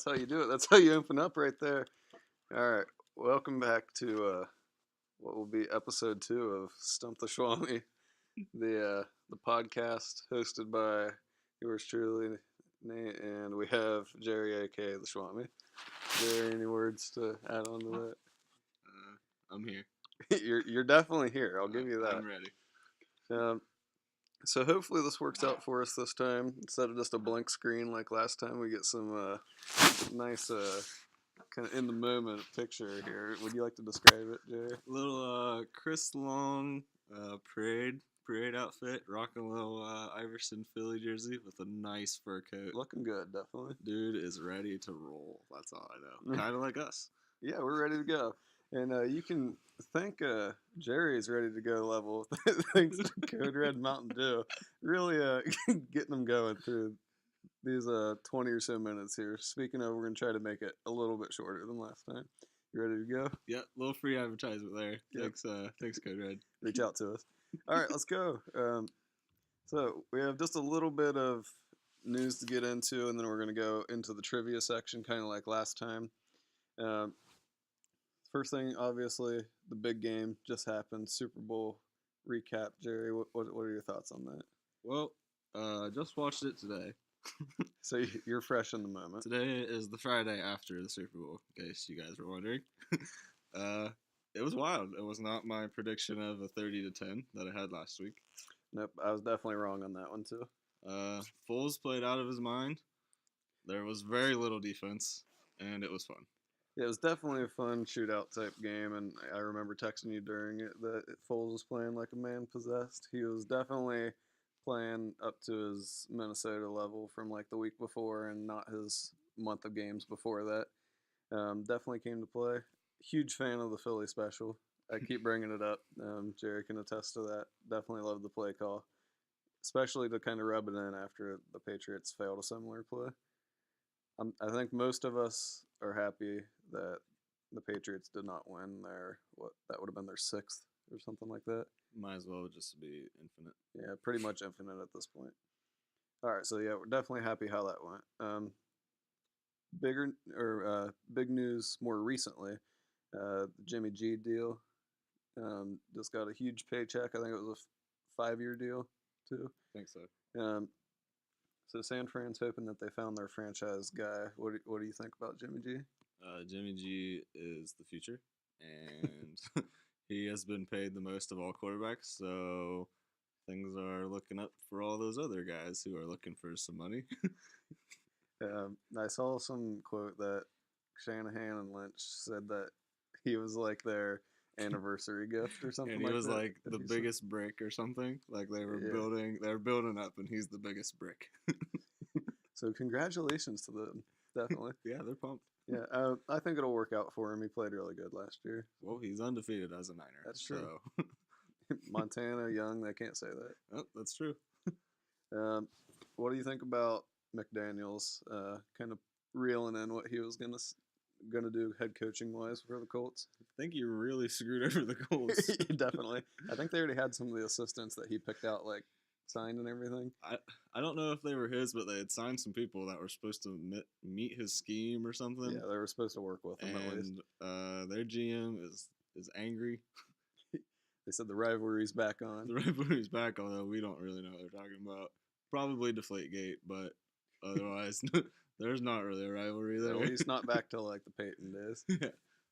That's how you do it. That's how you open up right there. All right. Welcome back to what will be episode 2 of Stump the Schwammy, the podcast hosted by yours truly, Nate, and we have Jerry, aka the Schwammy. Are there any words to add on to I'm here. that? You're definitely here. I'll give you that. I'm ready. Um, so hopefully this works out for us this time. Instead of just a blank screen like last time, we get some nice kind of in the moment picture here. Would you like to describe it, Jerry? Little Chris Long parade outfit, rocking a little Iverson Philly jersey with a nice fur coat. Looking good, definitely. Dude is ready to roll. That's all I know. Kind of like us. Yeah, we're ready to go. And you can thank Jerry's ready to go level thanks to Code Red Mountain Dew. Really getting them going through these 20 or so minutes here. Speaking of, we're going to try to make it a little bit shorter than last time. You ready to go? Yeah, a little free advertisement there. Yep. Thanks, Code Red. Reach out to us. All right, let's go. So we have just a little bit of news to get into, and then we're going to go into the trivia section, kind of like last time. First thing, obviously, the big game just happened. Super Bowl recap, Jerry. What are your thoughts on that? Well, just watched it today. So you're fresh in the moment. Today is the Friday after the Super Bowl, in case you guys were wondering. It was wild. It was not my prediction of a 30-10 that I had last week. Nope, I was definitely wrong on that one too. Foles played out of his mind. There was very little defense, and it was fun. Yeah, it was definitely a fun shootout type game, and I remember texting you during it that Foles was playing like a man possessed. He was definitely playing up to his Minnesota level from like the week before and not his month of games before that. Definitely came to play. Huge fan of the Philly special. I keep bringing it up. Jerry can attest to that. Definitely love the play call, especially to kind of rub it in after the Patriots failed a similar play. I think most of us are happy that the Patriots did not win that would have been their 6th or something like that. Might as well just be infinite. Yeah, pretty much infinite at this point. All right, so yeah, we're definitely happy how that went. Big news more recently, the Jimmy G deal. Just got a huge paycheck. I think it was a 5-year deal too. I think so. So San Fran's hoping that they found their franchise guy. What do you think about Jimmy G? Jimmy G is the future, and he has been paid the most of all quarterbacks, so things are looking up for all those other guys who are looking for some money. I saw some quote that Shanahan and Lynch said that he was like their anniversary gift or something. And he was that. like the biggest brick or something. Like they were building up, and he's the biggest brick. So congratulations to them, definitely. Yeah, they're pumped. Yeah, I think it'll work out for him. He played really good last year. Well, he's undefeated as a Niner. That's true. So. Montana, young, they can't say that. Oh, that's true. What do you think about McDaniels kind of reeling in what he was gonna do head coaching wise for the Colts? I think you really screwed over the Colts. Definitely. I think they already had some of the assistants that he picked out, like signed and everything. I don't know if they were his, but they had signed some people that were supposed to meet his scheme or something. Yeah, they were supposed to work with him at least. And their GM is angry. They said the rivalry's back on. The rivalry's back, although we don't really know what they're talking about. Probably Deflategate, but otherwise, there's not really a rivalry there. At least not back till like the Peyton days.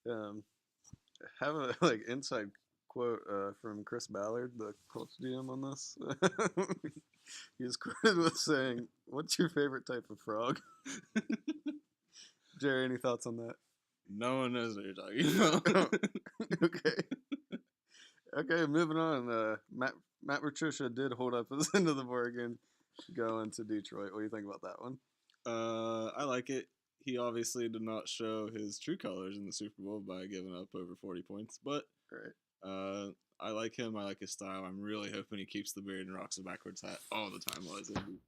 Yeah. Have a inside quote from Chris Ballard, the Colts GM, on this. He was quoted with saying, "What's your favorite type of frog?" Jerry, any thoughts on that? No one knows what you're talking about. Okay, moving on. Matt Patricia did hold up his end of the bargain going to Detroit. What do you think about that one? I like it. He obviously did not show his true colors in the Super Bowl by giving up over 40 points, but right. I like him. I like his style. I'm really hoping he keeps the beard and rocks a backwards hat all the time while he's in.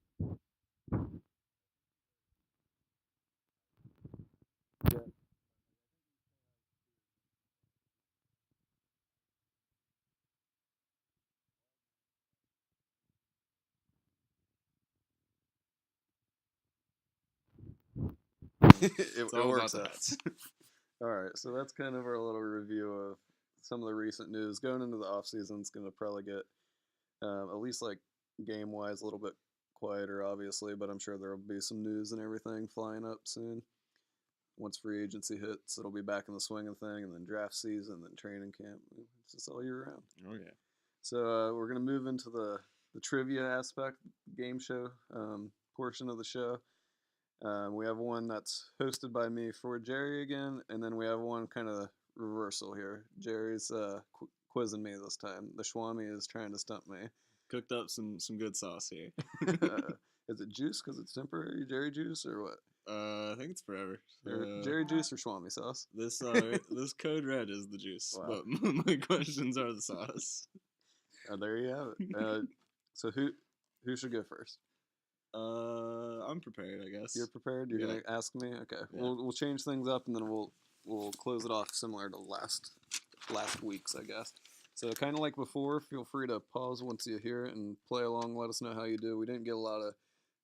It's it all about works the out. hats. All right, so that's kind of our little review of some of the recent news. Going into the off season, it's going to probably get at least like game wise a little bit quieter, obviously, but I'm sure there will be some news and everything flying up soon. Once free agency hits, it'll be back in the swing of thing, and then draft season, then training camp. It's just all year round. Oh yeah. So we're gonna move into the trivia aspect, game show portion of the show. We have one that's hosted by me for Jerry again, and then we have one kind of reversal here. Jerry's quizzing me this time. The Schwammy is trying to stump me. Cooked up some good sauce here. Is it juice because it's temporary Jerry juice or what? I think it's forever. Jerry juice or Schwammy sauce? This code red is the juice, Wow. but my questions are the sauce. There you have it. So who should go first? I'm prepared, I guess. You're prepared. You're gonna ask me. Okay. Yeah. We'll change things up and then we'll close it off similar to last week's, I guess. So kind of like before, feel free to pause once you hear it and play along. Let us know how you do. We didn't get a lot of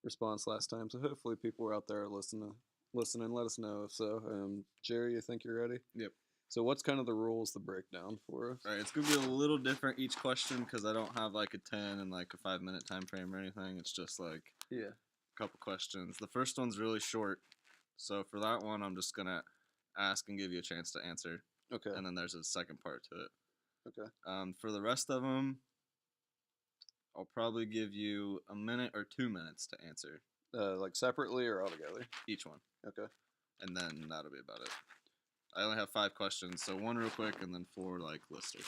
response last time, so hopefully people are out there listening. Let us know if so. Jerry, you think you're ready? Yep. So what's kind of the rules, the breakdown for us? All right, it's gonna be a little different each question because I don't have like a 10 and like a 5-minute time frame or anything. It's just like Yeah. a couple questions. The first one's really short, so for that one, I'm just gonna ask and give you a chance to answer. Okay. And then there's a second part to it. Okay. For the rest of them, I'll probably give you a minute or 2 minutes to answer Like separately or all together? each one, Okay. and then that'll be about it. I only have 5 questions, so 1 real quick and then 4 like listers.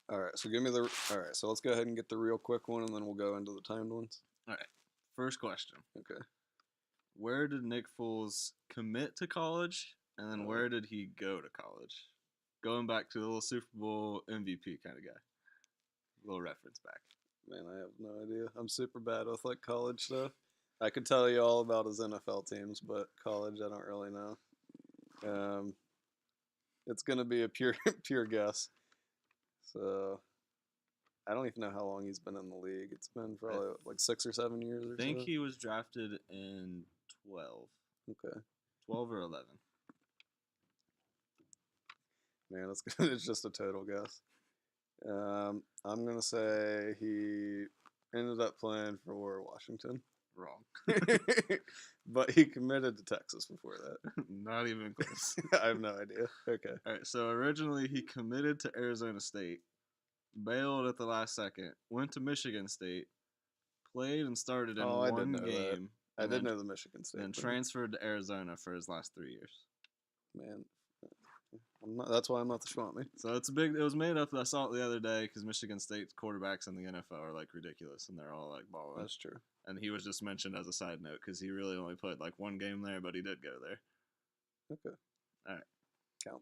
All right. So all right. So let's go ahead and get the real quick one, and then we'll go into the timed ones. All right. First question. Okay. Where did Nick Foles commit to college, and then where did he go to college? Going back to the little Super Bowl MVP kind of guy. Little reference back. Man, I have no idea. I'm super bad with like college stuff. I could tell you all about his NFL teams, but college, I don't really know. It's gonna be a pure guess. So I don't even know how long he's been in the league. It's been probably like 6 or 7 years or so. I think he was drafted in 12. Okay. 12 or 11. Man, it's just a total guess. I'm gonna say he ended up playing for Washington. Wrong. But he committed to Texas before that. Not even close. I have no idea. Okay. All right, so originally he committed to Arizona State, bailed at the last second, went to Michigan State, played and started in one game. I did know the Michigan State. And transferred to Arizona for his last 3 years. Man, that's why I'm not the Schwammy. So it's big. It was made up. I saw it the other day because Michigan State's quarterbacks in the NFL are like ridiculous, and they're all like balling. That's true. And he was just mentioned as a side note because he really only played like 1 game there, but he did go there. Okay. All right. Count.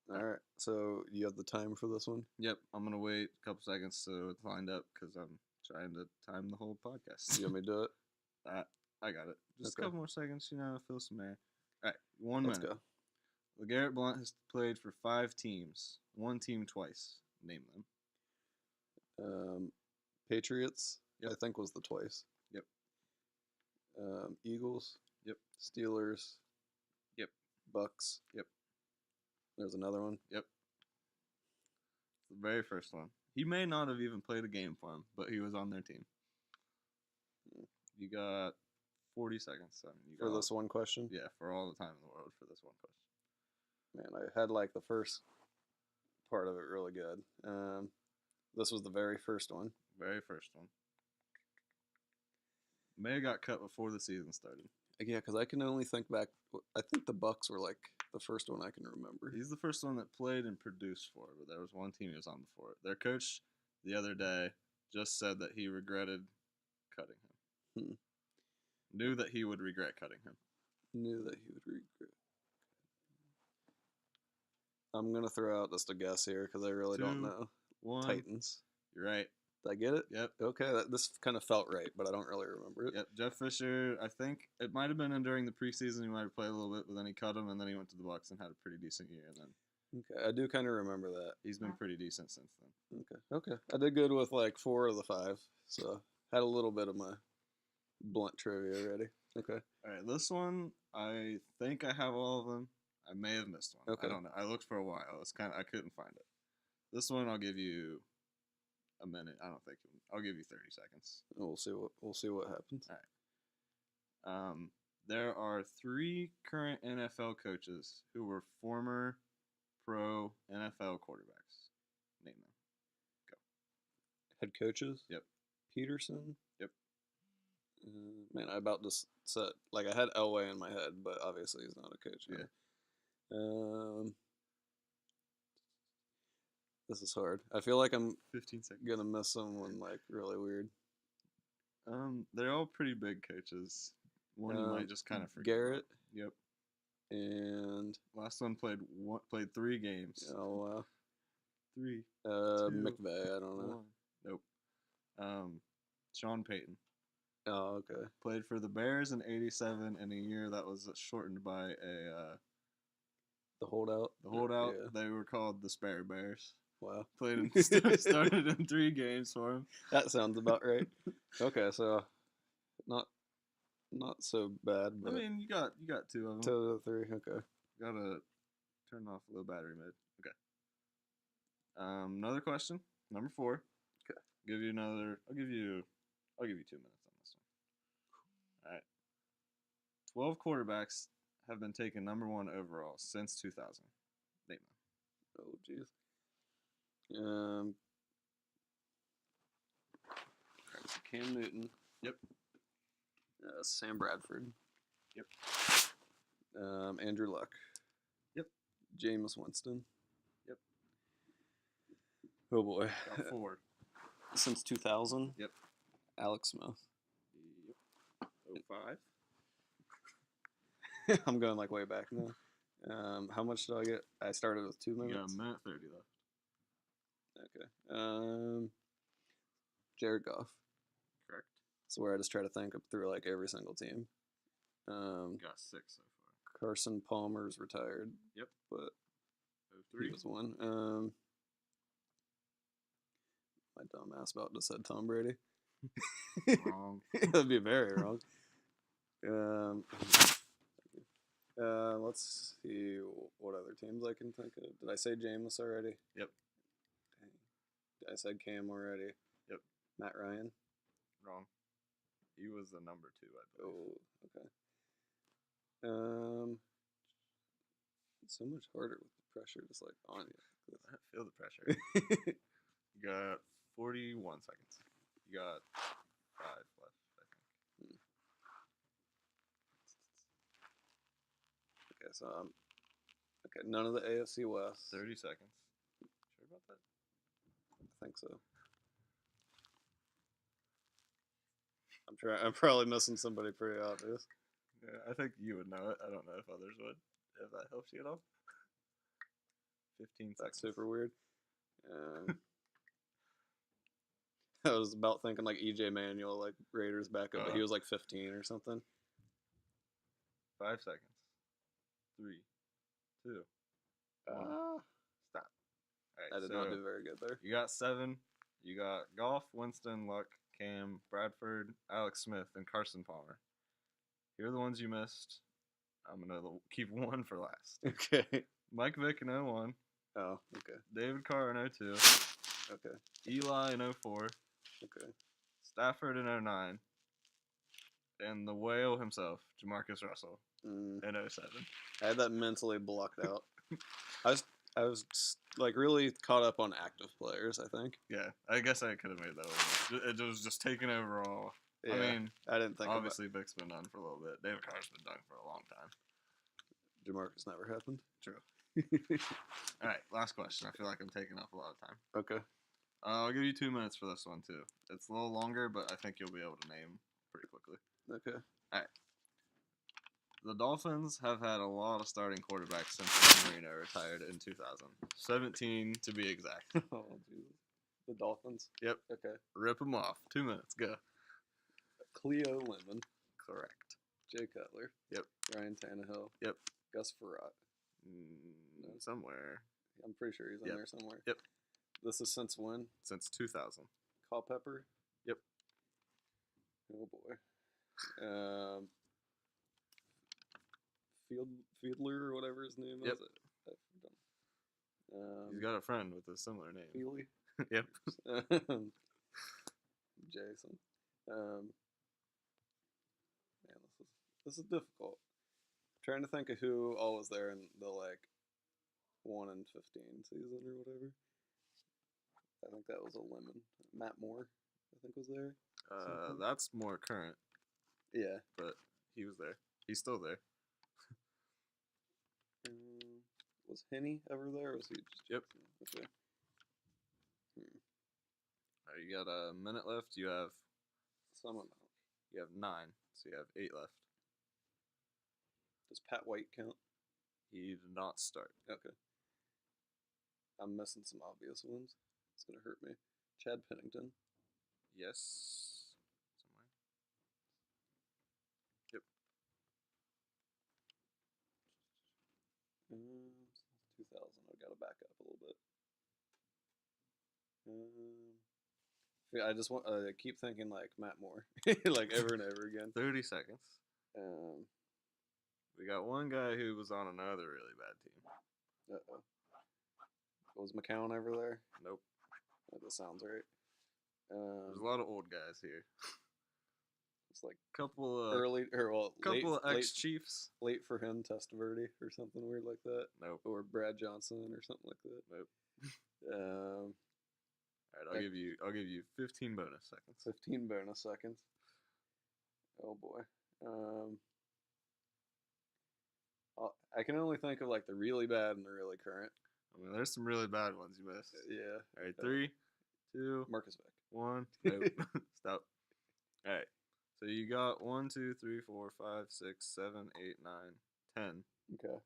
All right. So you have the time for this one? Yep. I'm gonna wait a couple seconds so it's lined up because I'm trying to time the whole podcast. You want me to do it? I got it. Just Okay. a couple more seconds, fill some air. All right, 1 minute. Let's go. LeGarrette Blount has played for 5 teams. 1 team twice. Name them. Patriots, Yep. I think was the twice. Yep. Eagles. Yep. Steelers. Yep. Bucks. Yep. There's another one. Yep. The very first one. He may not have even played a game for him, but he was on their team. You got 40 seconds. For this one question? Yeah, for all the time in the world for this one question. Man, I had like the first part of it really good. This was the very first one. Very first one. May have got cut before the season started. Yeah, because I can only think back. I think the Bucks were like the first one I can remember. He's the first one that played and produced for it, but there was one team he was on before it. Their coach the other day just said that he regretted cutting him. Knew that he would regret cutting him. Knew that he would regret. I'm going to throw out just a guess here because I really don't know. 1. Titans. You're right. Did I get it? Yep. Okay, this kind of felt right, but I don't really remember it. Yep. Jeff Fisher, I think it might have been during the preseason. He might have played a little bit, but then he cut him, and then he went to the Bucks and had a pretty decent year. And then Okay, I do kind of remember that. he's been pretty decent since then. Okay. I did good with like 4 of the 5, so had a little bit of my Blunt trivia ready. Okay. All right, this one I think I have all of them. I may have missed one. Okay. I don't know. I looked for a while. It's kind of I couldn't find it. This one I'll give you a minute. I don't think I'll give you 30 seconds. We'll see what happens. All right. There are 3 current NFL coaches who were former pro NFL quarterbacks. Name them. Head coaches. Yep. Peterson. Yep. Man, I about to set like I had Elway in my head, but obviously he's not a coach. Yeah. This is hard. I feel like I'm 15 seconds. gonna miss someone like really weird. They're all pretty big coaches. One you might just kind of forget. Garrett. Yep. And last one played 3 games. Oh wow. 3. 2, McVay. I don't know. 1. Nope. Sean Payton. Oh, okay. Played for the Bears in '87 in a year that was shortened by the holdout. The holdout. Yeah. They were called the Spare Bears. Wow. Played in, started in 3 games for him. That sounds about right. Okay, so not so bad. But I mean, you got 2 of them. 2 of the 3. Okay. Gotta turn off low battery mode. Okay. Another question. Number 4. Okay. I'll give you 2 minutes on this one. All right. 12 quarterbacks have been taken number 1 overall since 2000. Name them. Oh, jeez. Cam Newton. Yep. Sam Bradford. Yep. Andrew Luck. Yep. Jameis Winston. Yep. Oh boy. Got 4. Since 2000. Yep. Alex Smith. Yep. 05. I'm going like way back now. How much do I get? I started with 2 minutes. You got a minute 30 left. Okay. Jared Goff. Correct. That's where I just try to think up through like every single team. Got 6 so far. Carson Palmer's retired. Yep. But 03. he was one. My dumb ass about to said Tom Brady. Wrong. That'd be very wrong. Let's see what other teams I can think of. Did I say Jameis already? Yep. I said Cam already. Yep. Matt Ryan. Wrong. He was the number 2, I believe. Oh, okay. It's so much harder with the pressure just like on you. I feel the pressure. You got 41 seconds. You got 5 left, I think. Okay, so okay, none of the AFC West. 30 seconds. Sure about that? I think so. I'm probably missing somebody pretty obvious. Yeah, I think you would know it. I don't know if others would. If that helps you at all. 15 seconds. That's super weird. I was about thinking like EJ Manuel, like Raiders backup, but he was like 15 or something. 5 seconds. 3, 2, 1. Stop. All right, I did not do very good there. You got 7. You got Goff, Winston, Luck, Cam, Bradford, Alex Smith, and Carson Palmer. Here are the ones you missed. I'm going to keep 1 for last. Okay. Mike Vick in 01. Oh, okay. David Carr in 02. Okay. Eli in 04. Okay. Stafford in 09. And the whale himself, Jamarcus Russell, in 07. I had that mentally blocked out. I was like really caught up on active players, I think. Yeah, I guess I could have made that one. It was just taking over all. Yeah, I mean, I didn't think obviously Vick's been done for a little bit. David Carr's been done for a long time. Jamarcus never happened. True. All right, last question. I feel like I'm taking up a lot of time. Okay. I'll give you 2 minutes for this one, too. It's a little longer, but I think you'll be able to name pretty quickly. Okay. All right. The Dolphins have had a lot of starting quarterbacks since Dan Marino retired in 2000. 17 to be exact. Oh, Jesus. The Dolphins? Yep. Okay. Rip them off. 2 minutes. Go. Cleo Lemon. Correct. Jay Cutler. Yep. Ryan Tannehill. Yep. Gus Farrat. Somewhere. I'm pretty sure he's in there somewhere. Yep. This is since when? Since 2000. Culpepper? Yep. Oh, boy. Um, Fiedler or whatever his name Yep. is. He's got a friend with a similar name. Feely. Yep. Jason. Man, this is difficult. I'm trying to think of who all was there in the like 1-15 season or whatever. I think that was a lemon. Matt Moore, I think, was there. That's more current, Yeah. but he was there. He's still there. Was Henny ever there? Or was he just? Yep. Okay. All right, you got a minute left. You have Some amount. 9, so you have 8 left. Does Pat White count? He did not start. Okay. I'm missing some obvious ones. It's gonna hurt me. Chad Pennington. Yes. Somewhere. Yep. 2000. I gotta back up a little bit. Yeah, I just want. I keep thinking like Matt Moore, like ever and ever again. 30 seconds. Um. We got one guy who was on another really bad team. Uh-oh. Was McCown ever there? Nope. That sounds right. There's a lot of old guys here. It's like couple of early or well, couple late, of ex-Chiefs. late for him, Testaverde or something weird like that. Nope. Or Brad Johnson or something like that. Nope. All right, I'll give you 15 bonus seconds. 15 bonus seconds. Oh boy. I can only think of like the really bad and the really current. I mean, there's some really bad ones you missed. Yeah. All right, 3, 2, Marcus Beck. 1. Nope. Stop. All right. So you got 1, 2, 3, 4, 5, 6, 7, 8, 9, 10. Okay.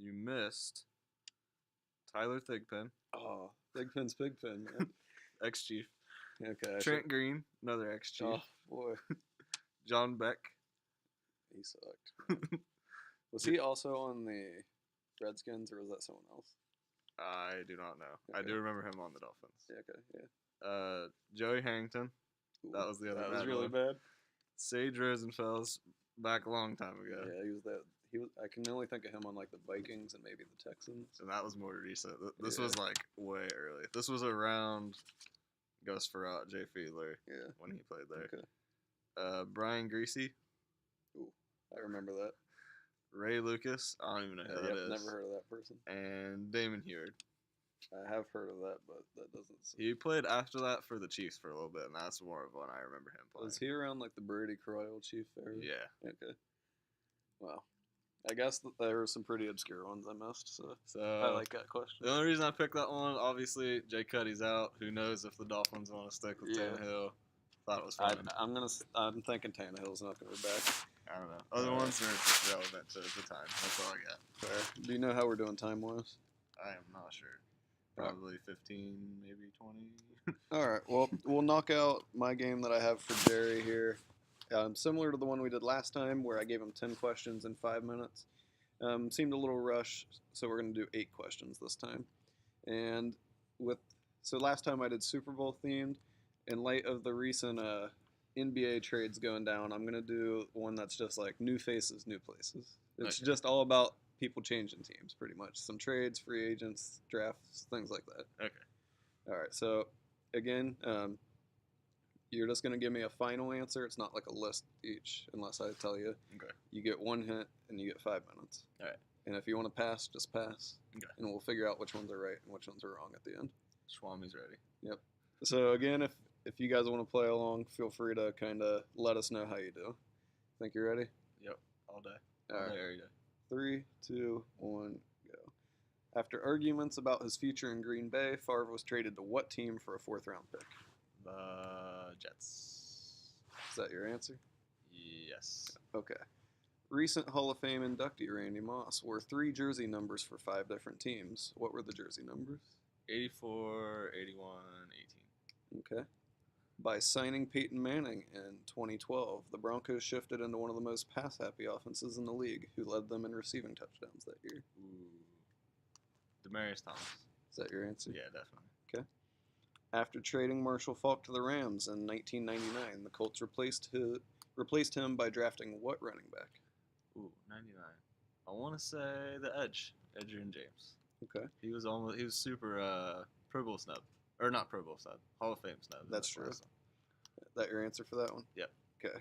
You missed Tyler Thigpen. Oh, Thigpen's Pigpen, man. Ex-Chief. Okay. Trent Green, another ex-Chief. Oh boy. John Beck. He sucked. Was he also on the Redskins or was that someone else? I do not know. Okay. I do remember him on the Dolphins. Yeah, okay, yeah. Joey Harrington. Ooh, That was the other that bad was really one. bad. Sage Rosenfels, back a long time ago. Yeah, he was that. He was. I can only think of him on like the Vikings and maybe the Texans. And that was more recent. This Yeah. was like way early. This was around Gus Frerotte, Jay Fiedler, Yeah. when he played there. Okay. Brian Greasy. Ooh, I remember that. Ray Lucas. I don't even know who that is. Never heard of that person. And Damon Heward. I have heard of that, but that doesn't. He played after that for the Chiefs for a little bit, and that's more of when I remember him playing. Was he around like the Brady Croyle Chief era? Yeah. Okay. Well, I guess there were some pretty obscure ones I missed, so So I like that question. the only reason I picked that one, obviously, Jay Cuddy's out. Who knows if the Dolphins want to stick with Yeah. Tannehill? Thought it was fun. I'm thinking Tannehill's not going to be back. I don't know. Other ones are just relevant to the time. That's all I got. Fair. Do you know how we're doing time wise? I am not sure. Probably 15, maybe 20. All right. Well, we'll knock out my game that I have for Jerry here. Similar to the one we did last time, where I gave him 10 questions in 5 minutes. Seemed a little rushed, so we're going to do 8 questions this time. And so last time I did Super Bowl themed. In light of the recent NBA trades going down, I'm going to do one that's just like new faces, new places. It's just all about people changing teams, pretty much. Some trades, free agents, drafts, things like that. Okay. All right. So, again, you're just going to give me a final answer. It's not like a list each, unless I tell you. Okay. You get 1 hint, and you get 5 minutes. All right. And if you want to pass, just pass. Okay. And we'll figure out which ones are right and which ones are wrong at the end. Schwammy's ready. Yep. So, again, if you guys want to play along, feel free to kind of let us know how you do. Think you're ready? Yep. All day. All right. Every day. 3, 2, 1, go. After arguments about his future in Green Bay, Favre was traded to what team for a 4th-round pick? The Jets. Is that your answer? Yes. Okay. Recent Hall of Fame inductee Randy Moss wore 3 jersey numbers for 5 different teams. What were the jersey numbers? 84, 81, 18. Okay. By signing Peyton Manning in 2012, the Broncos shifted into one of the most pass-happy offenses in the league. Who led them in receiving touchdowns that year? Ooh. Demaryius Thomas. Is that your answer? Yeah, definitely. Okay. After trading Marshall Faulk to the Rams in 1999, the Colts replaced replaced him by drafting what running back? Ooh, 99. I want to say the Edge, Edgerrin James. Okay, He was super Pro Bowl snub, or not Pro Bowl snub, Hall of Fame snub. That's true. That your answer for that one? Yep. Okay.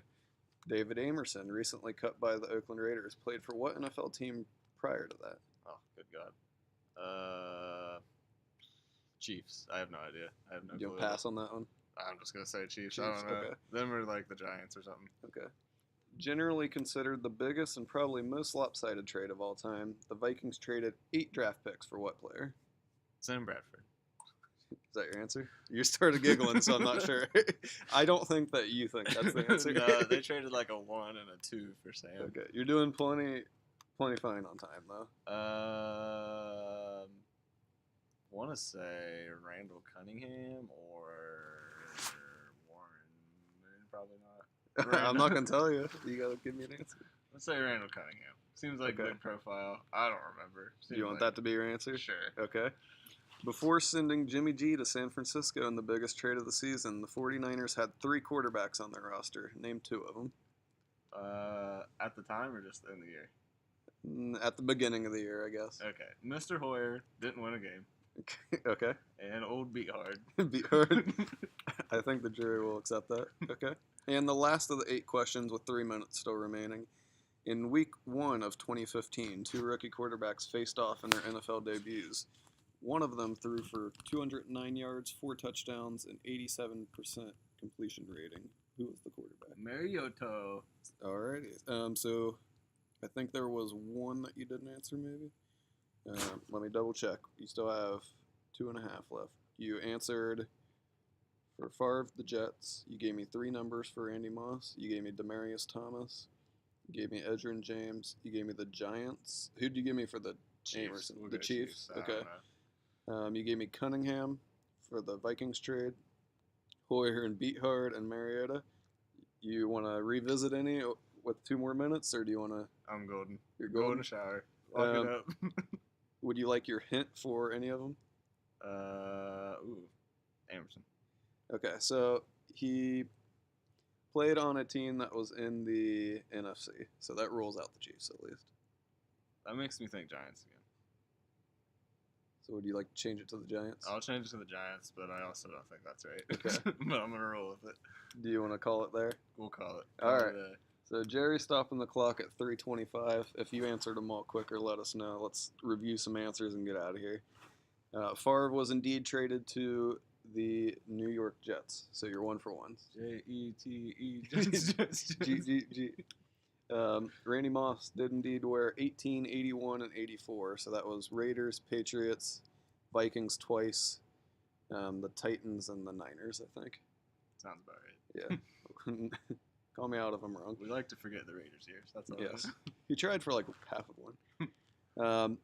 David Amerson, recently cut by the Oakland Raiders, played for what NFL team prior to that? Oh, good God. Chiefs. I have no idea. I have no You'll clue. pass on that one? I'm just gonna say Chiefs. I Chiefs, don't know. okay. Them are like the Giants or something. Okay. Generally considered the biggest and probably most lopsided trade of all time, the Vikings traded 8 draft picks for what player? Sam Bradford. Is that your answer? You started giggling, so I'm not sure. I don't think that you think that's the answer. No, they traded like a 1 and a 2 for Sam. Okay, you're doing plenty fine on time though. Want to say Randall Cunningham or Warren? Probably not. I'm not gonna tell you. You gotta give me an answer. Let's say Randall Cunningham. Seems like Okay. good profile. I don't remember. Do you want that to be your answer? Sure. Okay. Before sending Jimmy G to San Francisco in the biggest trade of the season, the 49ers had 3 quarterbacks on their roster. Name 2 of them. At the time or just in the year? At the beginning of the year, I guess. Okay. Mr. Hoyer didn't win a game. Okay. And old Beat Hard. Beat hard. I think the jury will accept that. Okay. And the last of the 8 questions with 3 minutes still remaining. In week 1 of 2015, 2 rookie quarterbacks faced off in their NFL debuts. One of them threw for 209 yards, 4 touchdowns, and 87% completion rating. Who was the quarterback? Mariota. Alrighty. So I think there was one that you didn't answer, maybe. Let me double check. You still have 2.5 left. You answered for Favre, the Jets. You gave me 3 numbers for Randy Moss. You gave me Demaryius Thomas. You gave me Edgerrin James. You gave me the Giants. Who did you give me for the Chiefs. Amerson? We'll The go Chiefs. I Okay. don't know. You gave me Cunningham for the Vikings trade. Hoyer and Beathard and Mariota. You want to revisit any with 2 more minutes, or do you want to? I'm golden. You're Go in golden. the shower. Lock it up. Would you like your hint for any of them? Emerson. Okay, so he played on a team that was in the NFC, so that rules out the Chiefs at least. That makes me think Giants again. So would you like to change it to the Giants? I'll change it to the Giants, but I also don't think that's right. Okay. But I'm gonna roll with it. Do you want to call it there? We'll call it. All Call right. it So Jerry's stopping the clock at 3:25. If you answered them all quicker, let us know. Let's review some answers and get out of here. Favre was indeed traded to the New York Jets, so you're 1 for 1. Jete. G. Randy Moss did indeed wear 18, 81, and 84, so that was Raiders, Patriots, Vikings twice, the Titans, and the Niners, I think. Sounds about right. Yeah. Call me out if I'm wrong. We like to forget the Raiders years. That's all. Yes. He tried for like half of one.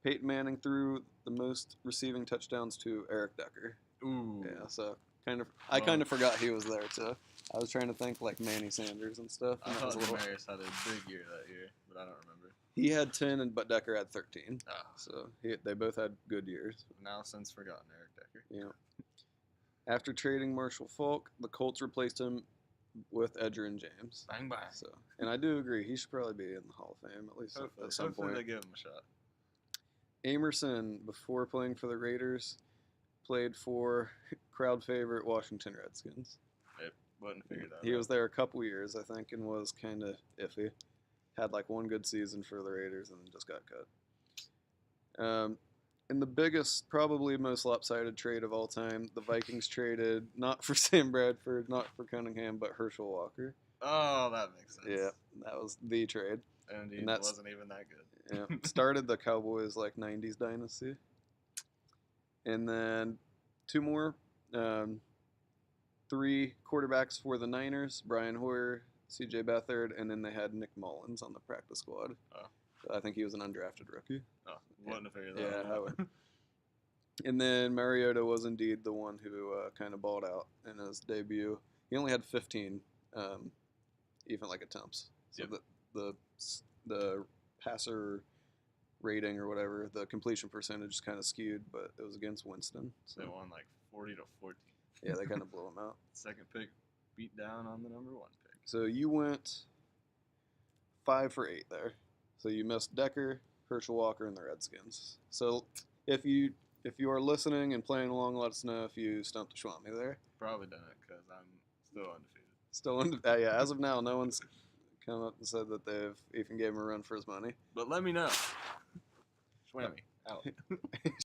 Peyton Manning threw the most receiving touchdowns to Eric Decker. Ooh. Yeah, so I kind of forgot he was there too. I was trying to think like Manny Sanders and stuff. I And that was thought a little, Demarius had a big year that year, but I don't remember. he had 10, but Decker had 13. Ah, So they both had good years. now since forgotten Eric Decker. Yeah. After trading Marshall Faulk, the Colts replaced him with Edgerrin James. Bang bang. So, and I do agree, he should probably be in the Hall of Fame at least at some Hopefully point. they give him a shot. Amerson, before playing for the Raiders, played for crowd favorite Washington Redskins. Wouldn't figure that out. He was there a couple years, I think, and was kind of iffy. Had like one good season for the Raiders and then just got cut. In the biggest, probably most lopsided trade of all time, the Vikings traded not for Sam Bradford, not for Cunningham, but Herschel Walker. Oh, that makes sense. Yeah, that was the trade. And he And that's- wasn't even that good. Yeah, started the Cowboys like 90s dynasty. And then 2 more. 3 quarterbacks for the Niners, Brian Hoyer, C.J. Beathard, and then they had Nick Mullins on the practice squad. Oh. So I think he was an undrafted rookie. Oh, wouldn't have figured Yeah, that I out. would. And then Mariota was indeed the one who kind of balled out in his debut. He only had 15 even like attempts. So Yep. the passer rating or whatever, the completion percentage is kind of skewed, but it was against Winston. They So won like 40-14. yeah, they kind of blew him out. Second pick beat down on the number 1 pick. So you went 5 for 8 there. So you missed Decker, Herschel Walker, and the Redskins. So if you are listening and playing along, let us know if you stumped the Schwammy there. Probably done it because I'm still undefeated. Yeah, as of now, no one's come up and said that they've even gave him a run for his money. But let me know. Schwammy out.